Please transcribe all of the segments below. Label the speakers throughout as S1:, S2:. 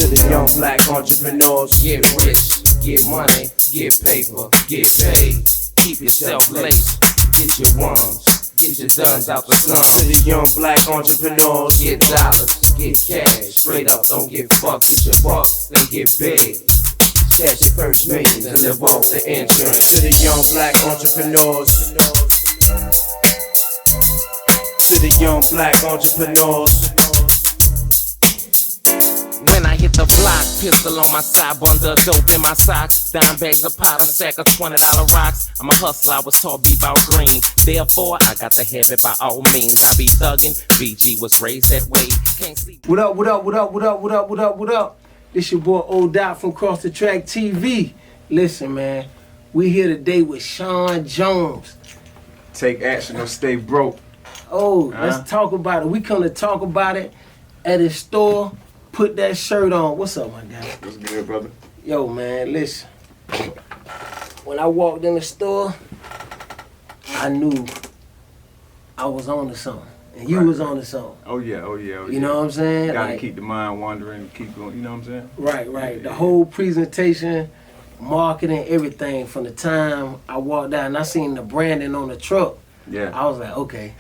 S1: the young black entrepreneurs. Get rich, get money, get paper, get paid. Keep yourself laced, get your ones, get your duns out the slums. To the young black entrepreneurs. Get dollars, get cash, straight up, don't get fucked. Get your bucks, then get big. Cash your first millions and live off the insurance. To the young black entrepreneurs. To the young black entrepreneurs. When I hit the block, pistol on my side, bundle of dope in my socks, dime bags of pot and a sack of $20 rocks. I'm a hustler, I was taught be about green. Therefore, I got to have it by all means. I be thuggin', BG was raised that way. Can't see.
S2: What up, what up, what up, what up, what up, what up, what up? This your boy Old Dot from Cross the Track TV. Listen, man, we here today with Shawn Jones.
S3: Take action or stay broke.
S2: Oh, let's talk about it. We come to talk about it at his store. Put that shirt on. What's up, my guy?
S3: What's good, brother?
S2: Yo, man, listen. When I walked in the store, I knew I was on to something. And you was on to something.
S3: Oh yeah.
S2: You know what I'm saying?
S3: Gotta
S2: like,
S3: keep the mind wandering, keep going, you know what I'm saying?
S2: Right.
S3: Yeah,
S2: The whole presentation, marketing, everything, from the time I walked out and I seen the branding on the truck.
S3: Yeah.
S2: I was like, okay.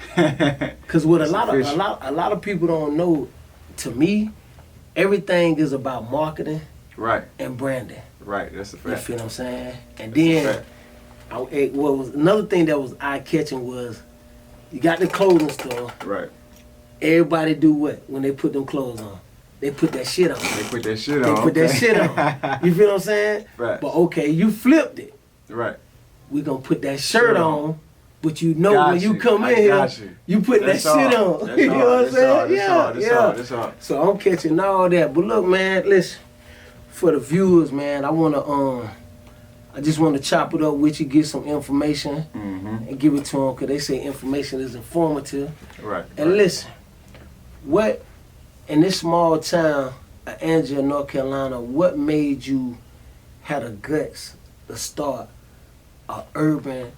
S2: Cause what a lot of people don't know, to me, everything is about marketing,
S3: right,
S2: and branding.
S3: Right, that's a fact.
S2: You feel what I'm saying? And
S3: That's
S2: then, what was another thing that was eye-catching was, you got the clothing store.
S3: Right.
S2: Everybody do what when they put them clothes on? They put that shit on.
S3: They put that shit on.
S2: They put that shit on. You feel what I'm saying?
S3: Right.
S2: But okay, you flipped it.
S3: Right.
S2: We gonna put that shirt on. But you know
S3: Got
S2: when you
S3: you.
S2: come
S3: I
S2: in here,
S3: got you.
S2: you putting that
S3: That's
S2: shit
S3: all.
S2: on.
S3: That's
S2: You know
S3: all.
S2: what I'm saying?
S3: That's all.
S2: So I'm catching all that. But look, man, listen. For the viewers, man, I just want to chop it up with you, get some information, and give it to them, because they say information is informative.
S3: Right.
S2: And listen, what, in this small town of Angela, North Carolina, what made you have the guts to start an urban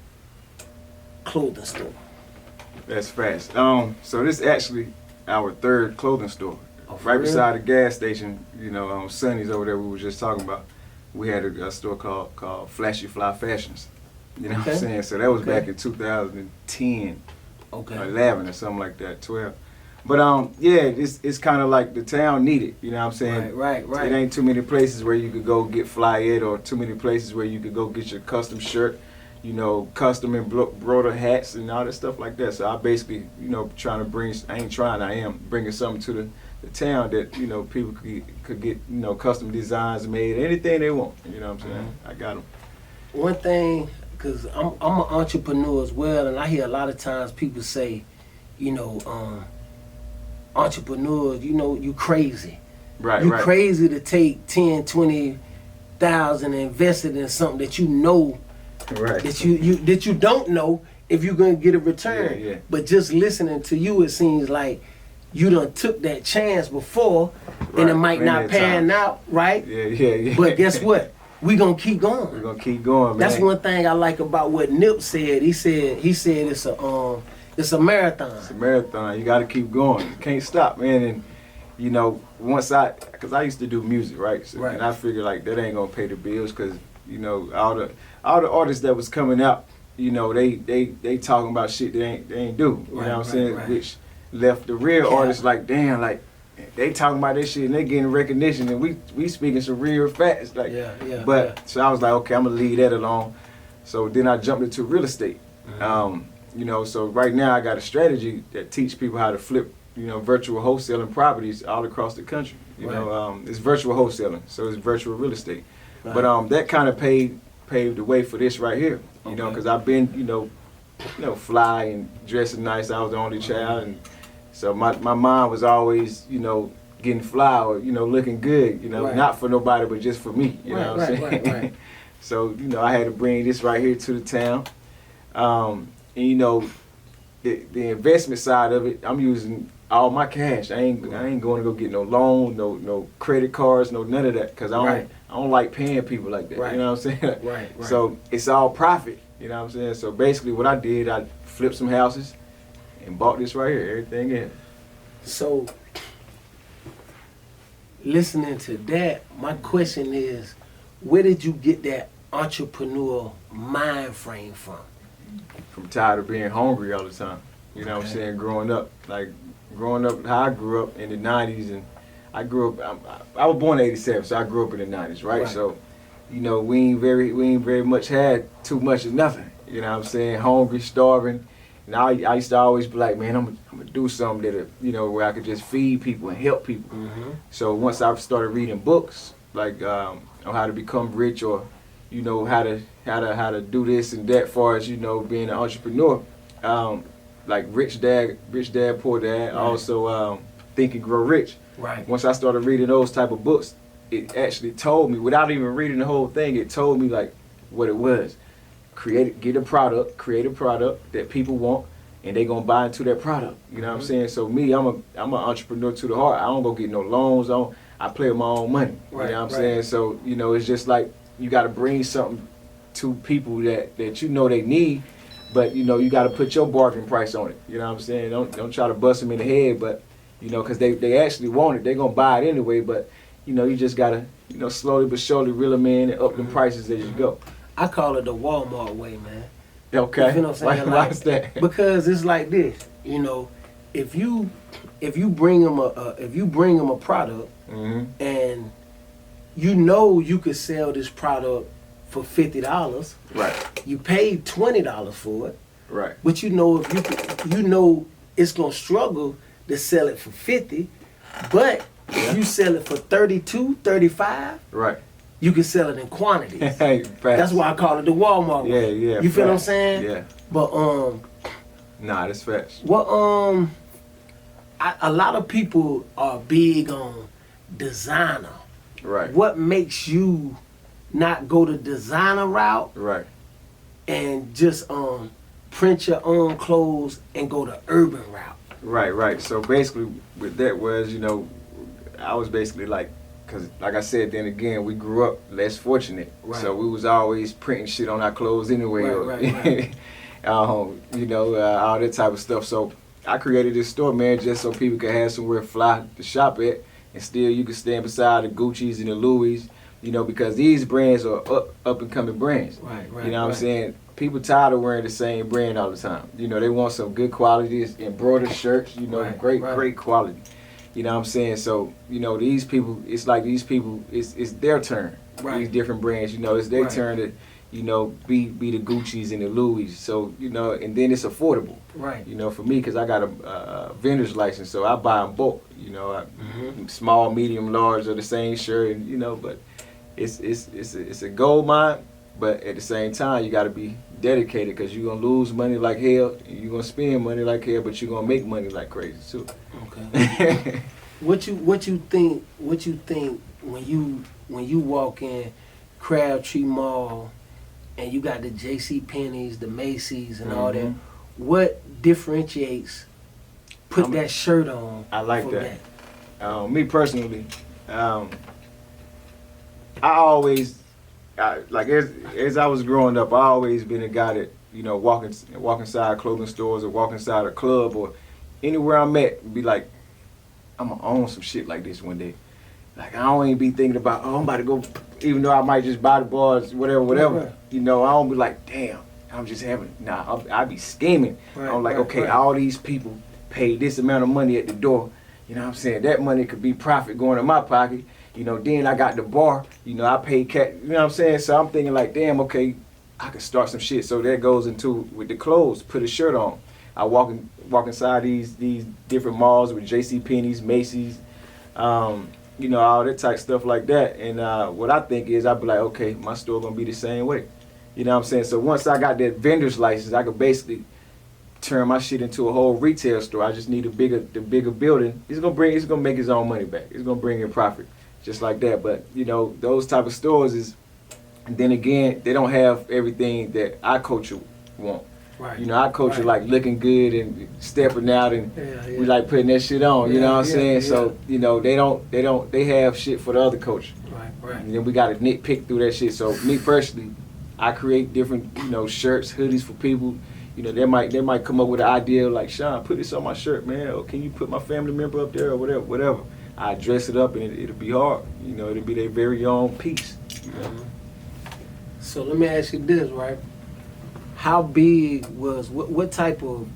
S2: clothing store?
S3: That's fast. So this is actually our third clothing store. Right
S2: real?
S3: beside the gas station, you know, Sonny's over there we were just talking about. We had a store called Flashy Fly Fashions. You know what I'm saying? So that was back in 2010, 11 or something like that, 12. But yeah, it's kind of like the town needed, you know what I'm saying?
S2: Right.
S3: It ain't too many places where you could go get fly-ed, or too many places where you could go get your custom shirt, you know, custom embroidered hats and all that stuff like that. So I basically, you know, I am bringing something to the town that, you know, people could get, you know, custom designs made, anything they want, you know what I'm saying? I got them.
S2: One thing, because I'm an entrepreneur as well, and I hear a lot of times people say, you know, entrepreneurs, you know, you crazy.
S3: Right.
S2: You crazy to take 10, 20,000 and invest it in something that you know, that you don't know if you're gonna get a return.
S3: Yeah.
S2: But just listening to you, it seems like you done took that chance before, and it might not pan out, right?
S3: Yeah.
S2: But guess what? We gonna keep going.
S3: We're gonna keep going, man.
S2: That's one thing I like about what Nip said. He said it's a marathon.
S3: It's a marathon. You got to keep going. You can't stop, man. And you know, because I used to do music, right? So,
S2: right.
S3: And I figured like that ain't gonna pay the bills, because you know all the artists that was coming out, you know, they talking about shit they ain't do. You know what I'm saying?
S2: Right.
S3: Which left the real artists like, damn, like they talking about this shit and they getting recognition, and we speaking some real facts, like. So I was like, okay, I'm gonna leave that alone. So then I jumped into real estate. You know, so right now I got a strategy that teach people how to flip, you know, virtual wholesaling properties all across the country. You know, it's virtual wholesaling, so it's virtual real estate.
S2: Right.
S3: But that kind of paved the way for this right here. You know, because I've been, you know, fly and dressing nice. I was the only child, and so my mom was always, you know, getting fly or, you know, looking good. You know, not for nobody but just for me. You know what I'm saying?
S2: Right.
S3: So you know, I had to bring this right here to the town. And you know, the investment side of it, I'm using all my cash. I ain't going to go get no loan, no credit cards, no none of that, because I don't like paying people like that. You know what I'm saying?
S2: Right.
S3: So it's all profit. You know what I'm saying? So basically, what I did, I flipped some houses and bought this right here. Everything in.
S2: So listening to that, my question is, where did you get that entrepreneurial mind frame from?
S3: I'm tired of being hungry all the time. You know what I'm saying? Growing up how I grew up in the 90s, and I grew up, I was born in 87, so I grew up in the 90s, right? So, you know, we ain't very much had too much of nothing. You know what I'm saying? Hungry, starving. And I used to always be like, man, I'm gonna do something that, you know, where I could just feed people and help people. So once I started reading books, like on how to become rich, or, you know, how to do this and that, far as, you know, being an entrepreneur, like Rich Dad, Poor Dad, also Think and Grow Rich.
S2: Right.
S3: Once I started reading those type of books, it actually told me, without even reading the whole thing, it told me like what it was. Create a product that people want, and they gonna buy into that product. You know what I'm saying? So me, I'm an entrepreneur to the heart. I don't go get no loans. I play with my own money.
S2: Right,
S3: you know what I'm saying? So, you know, it's just like you gotta bring something to people that you know they need, but you know, you gotta put your bargain price on it. You know what I'm saying? Don't try to bust them in the head, but you know, cause they actually want it. They gonna buy it anyway, but you know, you just gotta, you know, slowly but surely reel them in and up them prices as you go.
S2: I call it the Walmart way, man.
S3: Okay.
S2: You feel what I'm saying?
S3: Why's that?
S2: Because it's like this, you know, if you bring them a product, and you know you could sell this product for $50.
S3: Right.
S2: You paid $20 for it.
S3: Right.
S2: But you know you know it's gonna struggle to sell it for $50, but if you sell it for $32, $35,
S3: right,
S2: you can sell it in quantities.
S3: Hey,
S2: that's why I call it the Walmart way.
S3: Yeah.
S2: You feel what I'm saying?
S3: Yeah.
S2: But
S3: nah, that's facts.
S2: Well, a lot of people are big on designer.
S3: Right.
S2: What makes you not go the designer route?
S3: Right.
S2: And just print your own clothes and go the urban route.
S3: Right. So basically, with that was, you know, I was basically like, because like I said, then again, we grew up less fortunate. Right. So we was always printing shit on our clothes anyway.
S2: Right.
S3: You know, all that type of stuff. So I created this store, man, just so people could have somewhere fly to shop at, and still you can stand beside the Gucci's and the Louis, you know, because these brands are up and coming brands.
S2: Right.
S3: You know what I'm saying? People tired of wearing the same brand all the time. You know, they want some good quality, embroidered shirts, you know, great quality. You know what I'm saying? So, you know, these people, it's like these people, it's their turn. These different brands, you know, it's their turn to, you know, be the Gucci's and the Louis. So, you know, and then it's affordable.
S2: Right.
S3: You know, for me, because I got a vendor's license, so I buy in bulk. You know, small, medium, large are the same shirt, and you know, but it's a gold mine. But at the same time, you got to be dedicated, because you're gonna lose money like hell. You're gonna spend money like hell, but you're gonna make money like crazy too.
S2: Okay. What you think when you walk in Crabtree Mall and you got the J.C. Penney's, the Macy's, and all that? What differentiates that shirt on?
S3: I like that. Me personally, I always. Like as I was growing up, I always been a guy that, you know, walk inside clothing stores or walk inside a club or anywhere I'm at, be like, I'm gonna own some shit like this one day. Like I don't even be thinking about, I'm about to go, even though I might just buy the bars, whatever.
S2: Right.
S3: You know, I don't be like, damn, I'm just having. Nah, I be scheming. I'm like, okay, all these people paid this amount of money at the door. You know what I'm saying? That money could be profit going in my pocket. You know, then I got the bar, you know, I paid cash, you know what I'm saying? So I'm thinking like, damn, okay, I could start some shit. So that goes into with the clothes, put a shirt on. I walk inside these different malls with J.C. Penney's, Macy's, you know, all that type stuff like that. And what I think is, I'd be like, okay, my store gonna be the same way. You know what I'm saying? So once I got that vendor's license, I could basically turn my shit into a whole retail store. I just need the bigger building. It's gonna make his own money back. It's gonna bring in profit. Just like that. But you know, those type of stores is, and then again, they don't have everything that our culture want.
S2: Right.
S3: You know, our culture like looking good and stepping out, and we like putting that shit on. You know what I'm saying? Yeah. So you know, they have shit for the other culture.
S2: Right.
S3: And then we got to nitpick through that shit. So me personally, I create different, you know, shirts, hoodies for people. You know, they might come up with an idea like, Shawn, put this on my shirt, man, or can you put my family member up there or whatever. I dress it up and it'll be hard. You know, it'll be their very own piece. You know?
S2: So let me ask you this, right? How big was what type of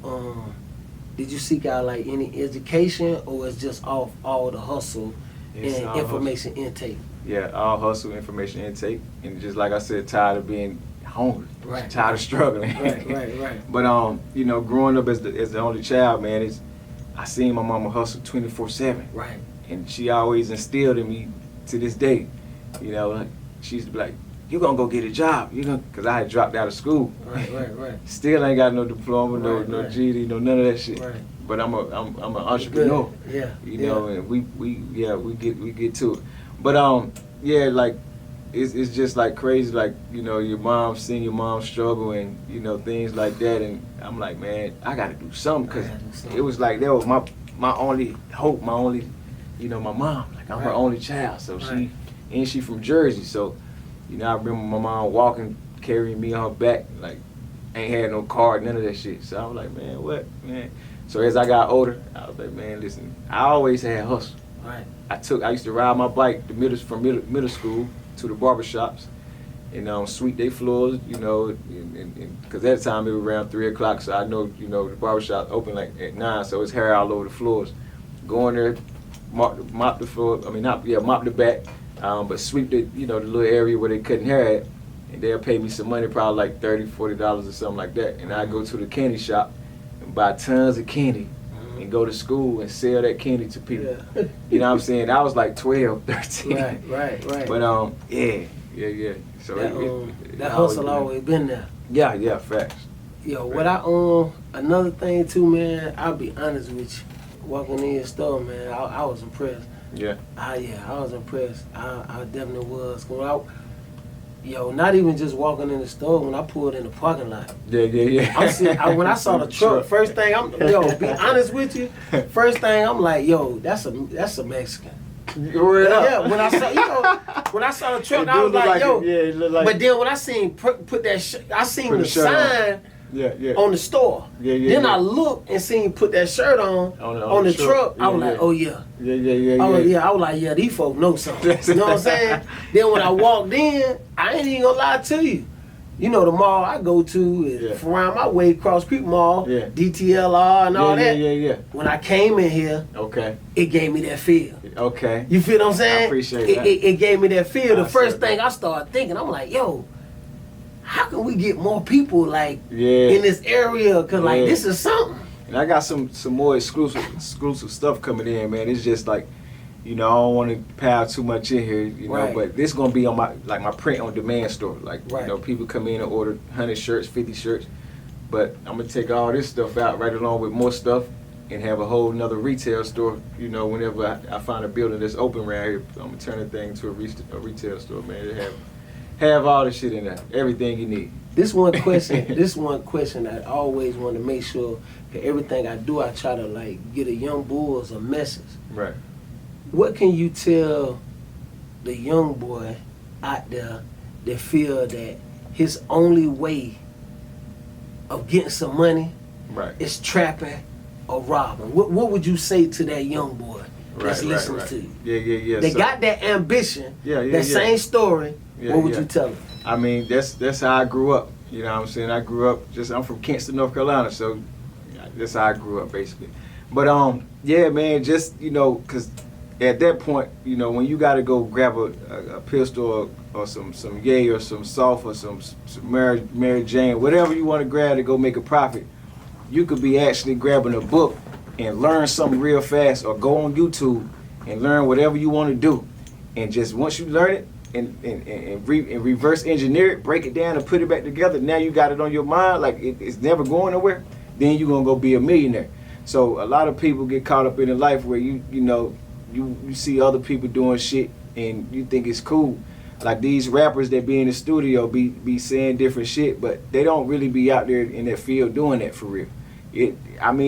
S2: did you seek out like any education, or it's just off all the hustle and information intake?
S3: Yeah, all hustle, information intake, and just like I said, tired of being hungry,
S2: right,
S3: tired of struggling.
S2: Right.
S3: But you know, growing up as the only child, man, I seen my mama hustle 24/7.
S2: Right.
S3: And she always instilled in me to this day. You know, like, she used to be like, "You gonna go get a job?" You know, because I had dropped out of school.
S2: Right.
S3: Still ain't got no diploma, no GED, no none of that shit.
S2: Right.
S3: But I'm an entrepreneur.
S2: Good. Yeah.
S3: You know, and we get to it. But yeah, like it's just like crazy, like, you know, seeing your mom struggle and, you know, things like that, and I'm like, man, I gotta do something, because it was like that was my only hope, my only, you know, my mom, like I'm her only child, so she from Jersey, so, you know, I remember my mom walking, carrying me on her back, like ain't had no car, none of that shit. So I was like, man, what, man? So as I got older, I was like, man, listen, I always had hustle.
S2: Right.
S3: I used to ride my bike from middle school to the barbershops and sweep their floors, you know, because at the time it was around 3 o'clock, so I know, you know, the barbershop open like at 9, so it's hair all over the floors. Go in there, mop the floor, mop the back, but sweep the, you know, the little area where they cutting hair at, and they'll pay me some money, probably like $30, $40 or something like that, and I go to the candy shop and buy tons of candy and go to school and sell that candy to people. Yeah. You know what I'm saying? I was like 12, 13.
S2: Right.
S3: But yeah. So
S2: that hustle always been there.
S3: Yeah, facts.
S2: Yo, what another thing too, man, I'll be honest with you. Walking in your store, man, I was impressed.
S3: Yeah.
S2: I was impressed. I definitely was. Not even just walking in the store, when I pulled in the parking lot.
S3: Yeah.
S2: When I saw the truck, first thing be honest with you, first thing I'm like, yo, that's a Mexican. Yeah, when I saw the truck, I was like, yo. Yeah, it looked like. But then when I seen I seen the sign on the store. Then I looked and seen put that shirt on the truck. I was like, oh yeah. I was like, yeah, these folks know something. You know what I'm saying? Then when I walked in, I ain't even gonna lie to you. You know, the mall I go to is around my way, Cross Creek Mall, DTLR and all that.
S3: Yeah.
S2: When I came in here, it gave me that feel.
S3: Okay.
S2: You feel what I'm saying?
S3: I appreciate that.
S2: It gave me that feel. The first thing I started thinking, I'm like, yo, how can we get more people like in this area? Cause like this is something.
S3: And I got some more exclusive stuff coming in, man. It's just like, you know, I don't want to pile too much in here, you know, but this gonna be on my print on demand store. Like, you know, people come in and order 100 shirts, 50 shirts, but I'm gonna take all this stuff out right along with more stuff and have a whole nother retail store. You know, whenever I find a building that's open around here, I'm gonna turn the thing into a retail store, man. They have all the shit in there, everything you need.
S2: This one question I always want to make sure that everything I do, I try to like get a young boys a message.
S3: Right.
S2: What can you tell the young boy out there that feel that his only way of getting some money is trapping or robbing? What would you say to that young boy that's listening to you?
S3: Yeah.
S2: They got that ambition, same story. What would you tell them?
S3: I mean, that's how I grew up. You know what I'm saying? I'm from Kinston, North Carolina, so that's how I grew up basically. But yeah, man, just, you know, cause at that point, you know, when you got to go grab a pistol or some yay or some soft or some Mary Jane, whatever you want to grab to go make a profit, you could be actually grabbing a book and learn something real fast, or go on YouTube and learn whatever you want to do. And just once you learn it and reverse engineer it, break it down and put it back together, now you got it on your mind, like it's never going nowhere, then you're going to go be a millionaire. So a lot of people get caught up in a life where you see other people doing shit and you think it's cool. Like these rappers that be in the studio be saying different shit, but they don't really be out there in that field doing that for real. It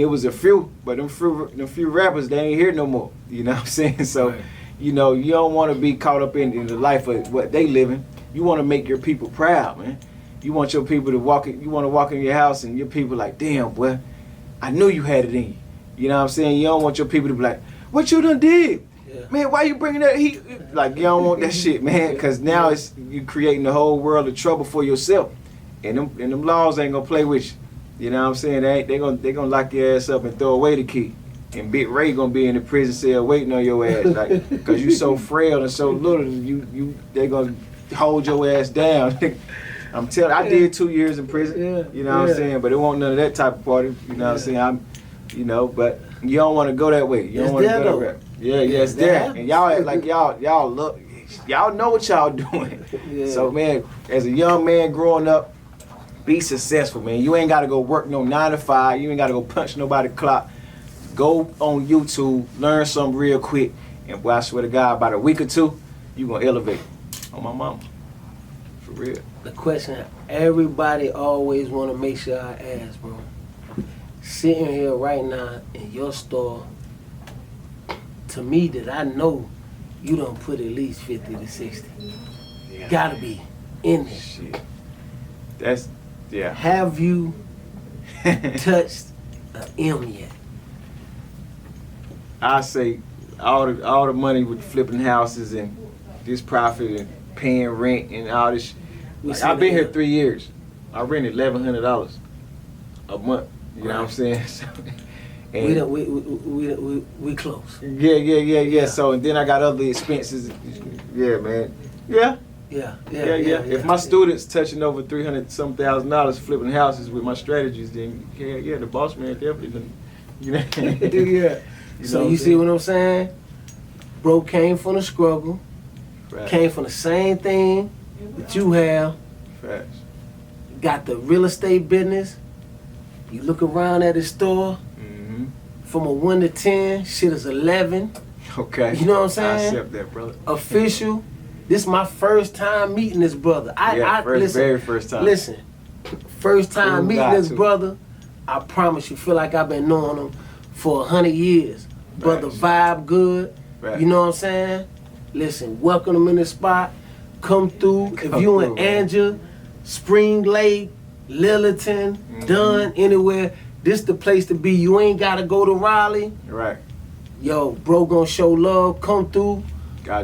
S3: was a few, but them few rappers, they ain't here no more. You know what I'm saying? So, you know, you don't want to be caught up in the life of what they living. You want to make your people proud, man. You want your people to walk in your house and your people like, damn, boy, I knew you had it in you. You know what I'm saying? You don't want your people to be like, what you done did? Man, why you bringing that? He like, you don't want that shit, man, because now it's you creating the whole world of trouble for yourself, and them laws ain't gonna play with you. You know what I'm saying? They gonna lock your ass up and throw away the key, and Big Ray gonna be in the prison cell waiting on your ass, like, because you so frail and so little, they gonna hold your ass down. I'm telling you, I did 2 years in prison. You know what I'm saying? But it wasn't none of that type of party. You know what I'm saying? But you don't want to go that way. You don't want to go that way. Yeah, it's there. And y'all act like y'all look, y'all know what y'all doing. So man, as a young man growing up, be successful, man. You ain't got to go work no 9 to 5. You ain't got to go punch nobody clock. Go on YouTube, learn something real quick, and boy, I swear to God, about a week or two, you gonna elevate. On my mama, for real.
S2: The question everybody always want to make sure I ask, bro. Sitting here right now in your store, to me that I know you don't put at least 50 to 60. Gotta be in there.
S3: Shit.
S2: Have you touched an M yet?
S3: I say all the money with flipping houses and this profit and paying rent and all this. Like, I've been here 3 years. I rented $1,100 a month. You know what I'm saying? And
S2: we close.
S3: Yeah. So and then I got other expenses. Yeah, man. Yeah. If my students touching over $300,000 flipping houses with my strategies, then the boss man definitely done, you know.
S2: So you see what I'm saying? Bro came from the struggle, came from the same thing that you have.
S3: Facts.
S2: Got the real estate business. You look around at his store. From a 1 to 10, shit is 11.
S3: Okay.
S2: You know what I'm saying?
S3: I accept that, brother.
S2: Official. This is my first time meeting this brother.
S3: Very first time.
S2: Listen, first time meeting this brother. I promise you, feel like I've been knowing him for 100 years. Brother vibe good. You know what I'm saying? Listen, welcome him in the spot. Come through. If you in Angel, Spring Lake, Lilliton, Dunn, anywhere, this the place to be. You ain't gotta go to Raleigh.
S3: Right.
S2: Yo, bro gonna show love. Come through.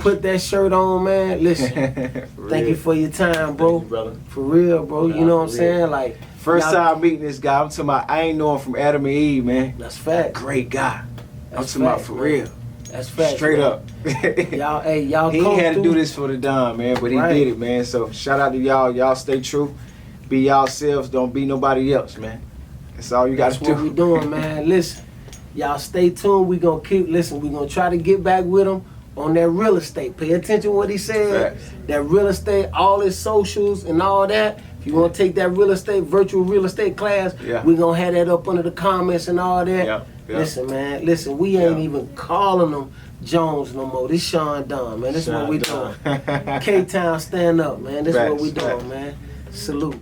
S2: Put that shirt on, man. Listen, thank you for your time, bro.
S3: Thank you, brother.
S2: For real, bro. You know what I'm saying? Like,
S3: first time meeting this guy, I'm talking about, I ain't know him from Adam and Eve, man.
S2: That's fact.
S3: Great guy. I'm talking about for real.
S2: That's fact.
S3: Straight up.
S2: y'all
S3: he ain't had to do this for the Don, man, but he did it, man. So shout out to y'all. Y'all stay true. Be yourselves. Don't be nobody else, man. That's all you got to do.
S2: That's what we doing, man. Listen, y'all stay tuned. We gonna try to get back with him on that real estate. Pay attention to what he said.
S3: Facts.
S2: That real estate, all his socials and all that. If you want to take that real estate, virtual real estate class, we gonna have that up under the comments and all that.
S3: Yeah.
S2: Listen, man. Listen, we ain't even calling them Jones no more. This Shawn Don, man. This is what we doing. K-Town stand up, man. This is what we doing, man. Salute.